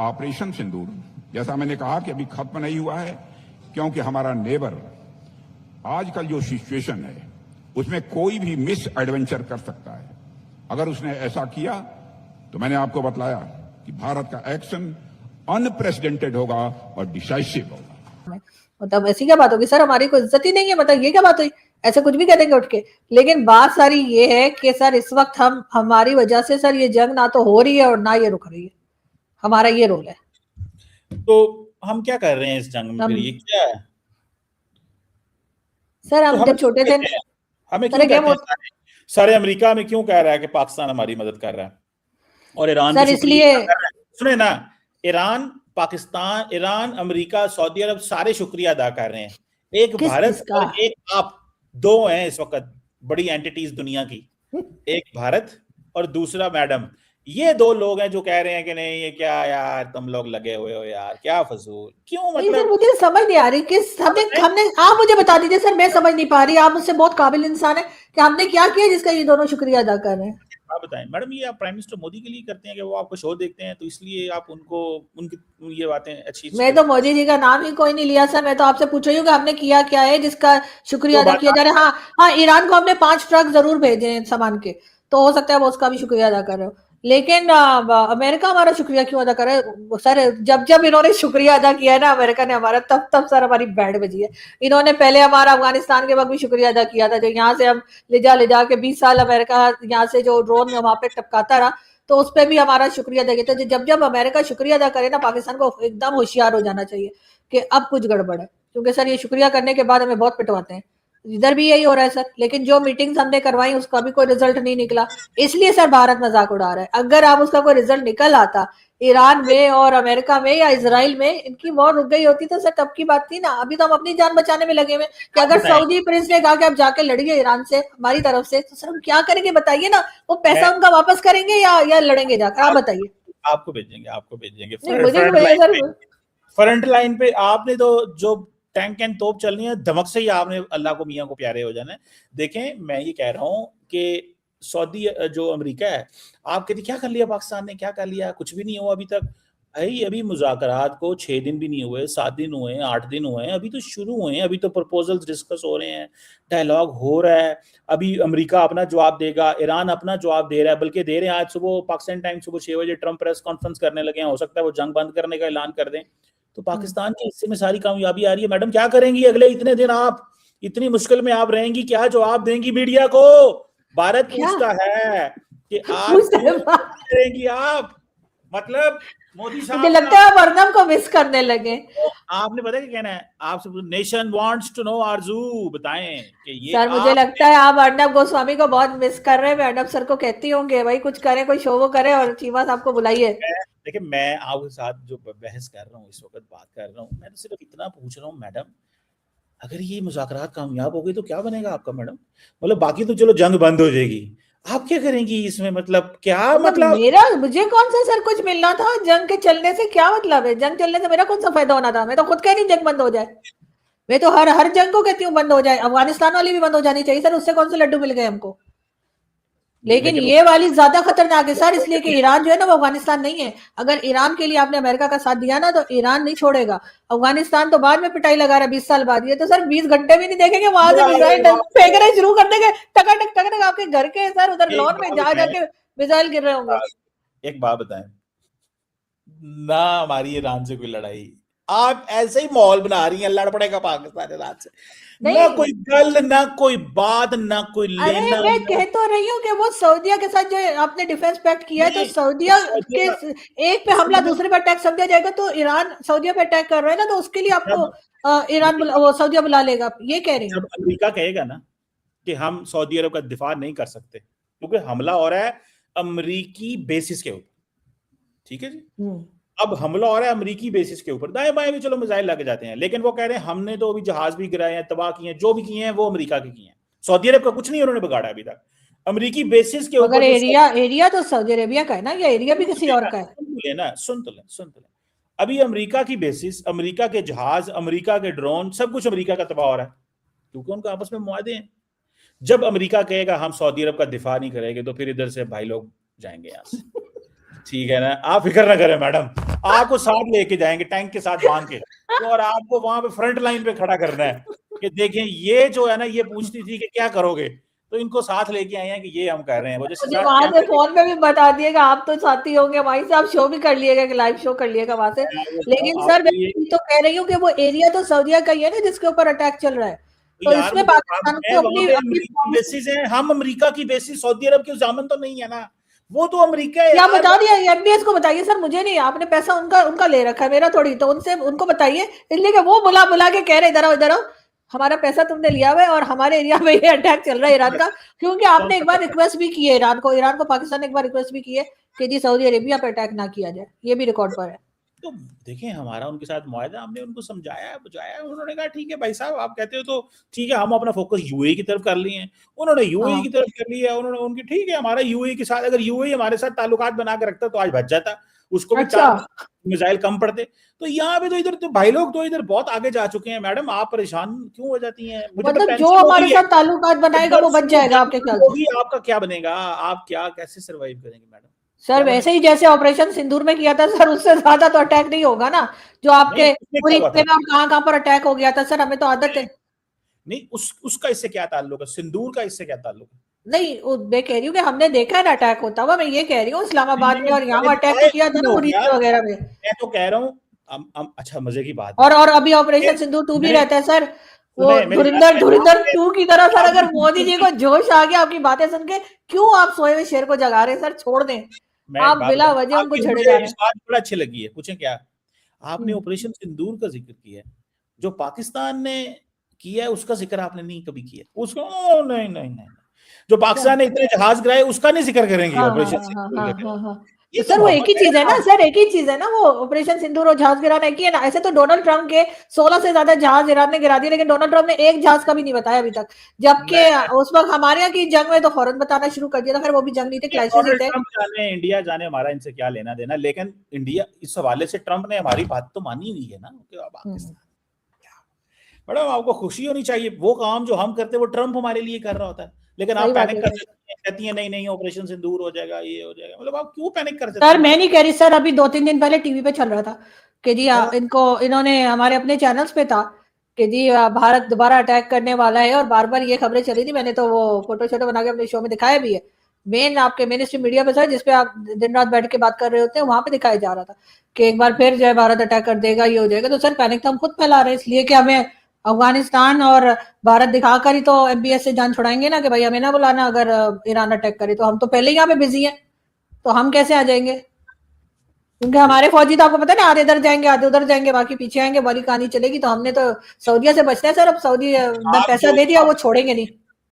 Operation सिंदूर, जैसा मैंने कहा कि अभी खत्म नहीं हुआ है, क्योंकि हमारा नेबर आजकल जो सिचुएशन है उसमें कोई भी मिस एडवेंचर कर सकता है। अगर उसने ऐसा किया तो मैंने आपको बतलाया कि भारत का एक्शन अनप्रेसिडेंटेड होगा और डिसाइसिव होगा। मतलब ऐसी क्या बात होगी सर, हमारी कोई इज्जत ही नहीं है, मतलब ये क्या बात हुई? ऐसे कुछ भी कह देंगे उठ के। लेकिन बात सारी ये है कि सर इस वक्त हमारी वजह से सर ये जंग ना तो हो रही है और ना ये रुक रही है। हमारा ये रोल है। तो हम क्या कर रहे हैं इस जंग में? फिर ये क्या है सर? हम जब छोटे थे हमें क्यों कहते हैं सारे अमेरिका में क्यों कह रहा है कि पाकिस्तान हमारी मदद कर रहा है और ईरान सर इसलिए सुने ना, Iran, Pakistan, Iran, America, Saudi Arab सारे शुक्रिया अदा कर रहे हैं। एक भारत और एक आप, दो हैं इस वक्त बड़ी एंटिटीज दुनिया की, एक भारत और दूसरा मैडम। ये दो लोग हैं जो कह रहे हैं कि नहीं ये क्या यार तुम लोग लगे हुए हो यार, क्या फजूल, क्यों? मतलब सर मुझे समझ नहीं आ रही कि हमने आप मुझे बता दीजिए सर, मैं समझ नहीं पा रही। आप मुझसे बहुत काबिल इंसान है कि हमने क्या किया जिसका ये दोनों शुक्रिया अदा कर रहे हैं। आप बताएं मैडम, ये आप प्राइम मिनिस्टर मोदी के लिए करते हैं कि वो आपको शो देखते हैं तो इसलिए आप उनको उनकी ये बातें अच्छी? मैं तो मोदी जी का नाम ही कोई नहीं लिया सर, मैं तो आपसे पूछ रही हूँ कि हमने किया क्या है जिसका शुक्रिया अदा किया जा रहा है। हाँ, ईरान को हमने 5 ट्रक जरूर भेजे हैं सामान के, तो हो सकता है वो उसका भी शुक्रिया अदा कर रहे हो। लेकिन अमेरिका हमारा शुक्रिया क्यों अदा करे? सर जब इन्होंने शुक्रिया अदा किया है ना अमेरिका ने हमारा, तब सर हमारी बैंड बजी है। इन्होंने पहले हमारा अफगानिस्तान के वक्त भी शुक्रिया अदा किया था, जो यहाँ से हम ले जा के 20 साल अमेरिका यहाँ से जो ड्रोन में वहां पे टपकाता रहा, तो उस पर भी हमारा शुक्रिया अदा किया था। जब अमेरिका शुक्रिया अदा करे ना, पाकिस्तान को एकदम होशियार हो जाना चाहिए कि अब कुछ गड़बड़ है, क्योंकि सर ये शुक्रिया करने के बाद हमें बहुत पिटवाते हैं। इधर भी यही हो रहा है सर। लेकिन जो मीटिंग्स हमने करवाई उसका भी कोई रिजल्ट नहीं निकला, इसलिए सर भारत मजाक उड़ा रहा है। अगर आप उसका कोई रिजल्ट निकल आता ईरान में और अमेरिका में या इजराइल में, इनकी वॉर रुक गई होती तो सर तब की बात थी ना। अभी तो हम अपनी जान बचाने में लगे हुए कि अगर सऊदी प्रिंस ने कहा कि आप जाके लड़िए ईरान से हमारी तरफ से, तो सर हम क्या करेंगे बताइए ना? वो पैसा उनका वापस करेंगे या लड़ेंगे जाकर? आप बताइए। आपको भेजेंगे फ्रंट लाइन पे। आपने तो जो टैंक एंड तोप चलनी है, धमक से ही आपने अल्लाह को मियाँ को प्यारे हो जाना है। देखें, मैं ये कह रहा हूँ कि सऊदी जो अमेरिका है, आप कहते क्या कर लिया पाकिस्तान ने, क्या कर लिया? कुछ भी नहीं हुआ अभी तक भाई। अभी मुज़ाकरात को 6 दिन भी नहीं हुए, 7 दिन हुए हैं, 8 दिन हुए हैं, अभी तो शुरू हुए हैं, अभी तो प्रपोजल्स डिस्कस हो रहे हैं, डायलॉग हो रहा है। अभी अमेरिका अपना जवाब देगा, ईरान अपना जवाब दे रहा है, बल्कि दे रहे हैं। आज सुबह पाकिस्तान टाइम सुबह 6 बजे ट्रंप प्रेस कॉन्फ्रेंस करने लगे हैं, हो सकता है वो जंग बंद करने का ऐलान कर दें। तो पाकिस्तान के हिस्से में सारी कामयाबी आ रही है। मैडम क्या करेंगी अगले इतने दिन? आप इतनी मुश्किल में आप रहेंगी, क्या जवाब देंगी मीडिया को? भारत पूछता है कि आप करेंगी आप? मतलब मोदी साहब, मुझे लगता है अर्नब को मिस करने लगे। तो आपने पता क्या कहना है? आपसे नेशन वांट्स टू नो, आरजू बताएं कि ये सर मुझे लगता है आप अर्नब गोस्वामी को बहुत मिस कर रहे हैं। मैं अर्नब सर को कहती होंगे भाई कुछ करें, कोई शो वो करे और चीमा साहब को बुलाइए। देखिए, मैं आपके साथ जो बहस कर रहा हूँ इस वक्त, बात कर रहा हूँ, मैं तो सिर्फ इतना पूछ रहा हूँ मैडम, अगर ये मुज़ाकरात कामयाब हो गई तो क्या बनेगा आपका मैडम? मतलब बाकी तो चलो जंग बंद हो जाएगी, आप क्या करेंगी इसमें? मतलब क्या मतलब मुझे कौन सा सर कुछ मिलना था जंग के चलने से? क्या मतलब है? जंग चलने से मेरा कौन सा फायदा होना था? मैं तो खुद कह रही जंग बंद हो जाए। मैं तो हर जंग को कहती हूँ बंद हो जाए। अफगानिस्तान वाली भी बंद हो जानी चाहिए सर, उससे कौन से लड्डू मिल गए हमको? लेकिन ये वाली ज्यादा खतरनाक है सर, इसलिए कि ईरान जो है ना वो अफगानिस्तान नहीं है। अगर ईरान के लिए आपने अमेरिका का साथ दिया ना तो ईरान नहीं छोड़ेगा। अफगानिस्तान तो बाद में पिटाई लगा रहा है 20 साल बाद। ये तो सर 20 घंटे भी नहीं देखेंगे, वहां से मिसाइल फेंकने शुरू कर देंगे, टकाटक आपके घर के सर उधर लॉन में जा जाके मिसाइल गिर रहे होंगे। एक बात बताएं ना, हमारी ईरान से कोई लड़ाई, आप ऐसे ही माहौल बना रही हैं, लड़ पड़ेगा पाकिस्तान ईरान से, ना कोई गल, ना कोई बात, ना कोई लेना। अरे मैं कह तो रही हूँ कि वो सऊदिया के साथ जो आपने डिफेंस पैक्ट किया है, तो सऊदिया के एक पे हमला दूसरे पे अटैक समझा जाएगा, तो ईरान सऊदिया पे अटैक कर रहा है ना, तो उसके लिए आपको ईरान सऊदिया बुला लेगा, ये कह रही हूँ। जब अमेरिका कहेगा ना कि हम सऊदी अरब का दिफा नहीं कर सकते क्योंकि हमला हो रहा है अमेरिकी बेसिस के ऊपर, ठीक है जी, अब हमला हो रहा है अमेरिकी बेसिस के ऊपर, दाएं बाएं भी चलो मिसाइल लग जाते हैं, लेकिन वो कह रहे हैं हमने तो अभी जहाज भी गिराए हैं, तबाह किए हैं, जो भी किए हैं वो अमेरिका के किए हैं, सऊदी अरब का कुछ नहीं उन्होंने बिगाड़ा अभी तक। अमेरिकी बेसिस के ऊपर एरिया तो सऊदी अरेबिया का है ना, या एरिया भी किसी और का है? सुन तो ले। अभी अमेरिका की बेसिस, अमेरिका के जहाज, अमेरिका के ड्रोन, सब कुछ अमेरिका का तबाह हो रहा है क्योंकि उनका आपस में मुआहदे हैं। जब अमेरिका कहेगा हम सऊदी अरब का दिफा नहीं करेंगे तो फिर इधर से भाई लोग जाएंगे यहाँ से। ठीक है ना, आप फिक्र ना करें मैडम, आपको साथ लेके जाएंगे टैंक के साथ बांध के, और आपको वहां पे फ्रंट लाइन पे खड़ा करना है कि देखें ये जो है ना, ये पूछती थी कि क्या करोगे, तो इनको साथ लेके आए हैं कि ये हम कर रहे हैं। वो जैसे मुझे वहां से फोन पे भी बता दिएगा, आप तो साथी होंगे वहीं से, आप शो भी कर लिएगा, लाइव शो कर लिएगा वहां से। लेकिन सर मैं तो कह रही हूँ कि वो एरिया तो सऊदीया का ही है ना जिसके ऊपर अटैक चल रहा है, तो यार इसमें पाकिस्तान को अपनी अमेरिकी बेसिस है, हम अमेरिका की बेसिस सऊदी अरब की जामन तो नहीं है ना, वो तो अमेरिका है। क्या बता दिया एमबीएस को बताइए सर, मुझे नहीं, आपने पैसा उनका उनका ले रखा है, मेरा थोड़ी, तो उनसे उनको बताइए, इसलिए कि वो बुला बुला के कह रहे इधर आओ इधर आओ, हमारा पैसा तुमने लिया हुआ है और हमारे एरिया में ये अटैक चल रहा है ईरान का, क्योंकि आपने एक बार रिक्वेस्ट भी की है ईरान को पाकिस्तान ने एक बार रिक्वेस्ट भी की है कि जी सऊदी अरेबिया पे अटैक ना किया जाए, ये भी रिकॉर्ड पर है। तो देखें हमारा उनके साथ मुआहदा, हमने उनको समझाया बुझाया, उन्होंने कहा ठीक है भाई साहब आप कहते हो तो ठीक है, हम अपना फोकस यूएई की तरफ कर लिए हैं, उन्होंने यूएई की तरफ कर लिया, उन्होंने उनकी ठीक है, हमारा यूएई के साथ, अगर यूएई हमारे साथ ताल्लुकात बना के रखता तो आज बच जाता, उसको भी 4 मिसाइल कम पड़ते। तो यहाँ पे तो इधर तो भाई लोग तो इधर बहुत आगे जा चुके हैं मैडम, आप परेशान क्यों हो जाती हैं? मुझे मतलब जो हमारे साथ ताल्लुकात बनाएगा वो बच जाएगा आपके ख्याल से? आपका क्या बनेगा, आप क्या कैसे सर्वाइव करेंगे मैडम? सर वैसे ही जैसे ऑपरेशन सिंदूर में किया था सर, उससे ज्यादा तो अटैक नहीं होगा ना, जो आपके पूरी कहाँ पर अटैक हो गया था सर, हमें तो आदत है। नहीं उसका इससे क्या ताल्लुक है, सिंदूर का इससे क्या ताल्लुक है? नहीं मैं कह रही हूँ कि हमने देखा है ना अटैक होता हुआ, मैं ये कह रही हूँ इस्लामाबाद में, और यहाँ अटैक तो किया था ना मुरीद वगैरह में। मैं तो कह रहा हूँ अच्छा मजे की बात, और अभी ऑपरेशन सिंदूर 2 भी रहता है सर, वो धुरिंदर 2 की तरह सर, अगर मोदी जी को जोश आ गया आपकी बातें सुन के, क्यों आप सोए हुए शेर को जगा रहे हैं सर, छोड़ दें आप बिला वजह उनको छेड़े जा रहे हैं। बात बड़ा अच्छी लगी है, पूछें क्या? आपने ऑपरेशन सिंदूर का जिक्र किया है, जो पाकिस्तान ने किया है उसका जिक्र आपने नहीं कभी किया, उसको नहीं नहीं नहीं, जो पाकिस्तान ने इतने जहाज गिराए उसका नहीं जिक्र करेंगे ऑपरेशन सिंदूर। तो सर वो एक ही चीज है ना सर, एक ही चीज है ना, वो ऑपरेशन सिंदूर और जहाज गिराना एक ही है ना। ऐसे तो डोनाल्ड ट्रंप के 16 से ज्यादा जहाज ईरान ने गिरा दिए, लेकिन डोनाल्ड ट्रंप ने एक जहाज का भी नहीं बताया अभी तक, जबकि उस वक्त हमारे यहाँ की जंग में तो फौरन बताना शुरू कर दिया था। खैर वो भी जंग नहीं थे, क्राइसिस थे। इंडिया जाने हमारा इनसे क्या लेना देना, लेकिन इंडिया इस हवाले से ट्रंप ने हमारी बात तो मानी हुई है ना, पाकिस्तान मैडम आपको खुशी होनी चाहिए, वो काम जो हम करते हैं वो ट्रंप हमारे लिए कर रहा होता है, लेकिन आप पैनिक कर कहती हैं नहीं नहीं ऑपरेशन सिंदूर हो जाएगा, ये हो जाएगा, मतलब आप क्यों पैनिक कर सकते हैं? सर मैं नहीं कह रही सर, अभी 2-3 दिन पहले टीवी पे चल रहा था कि जी इन्होंने हमारे अपने चैनल्स पे था कि जी भारत दोबारा अटैक करने वाला है, और बार बार ये खबरें चली थी, मैंने तो वो फोटो शोटो बना के अपने शो में दिखाया भी है, मेन आपके मेन स्ट्रीम मीडिया पे सर, जिसपे आप दिन रात बैठ के बात कर रहे होते हैं, वहां पे दिखाया जा रहा था कि एक बार फिर जो है भारत अटैक कर देगा, ये हो जाएगा। तो सर पैनिक तो हम खुद फैला रहे हैं, इसलिए कि हमें अफगानिस्तान और भारत दिखाकर ही तो एमबीएस से जान छुड़ाएंगे ना कि भाई हमें ना बुलाना, अगर ईरान अटैक करे तो हम तो पहले ही यहाँ पे बिजी हैं, तो हम कैसे आ जाएंगे? क्योंकि हमारे फौजी तो आपको पता है ना, आधे इधर जाएंगे आधे उधर जाएंगे, बाकी पीछे आएंगे, वाली कहानी चलेगी। तो हमने तो सऊदीया से बचना है सर, अब सऊदी पैसा दे दिया वो छोड़ेंगे नहीं।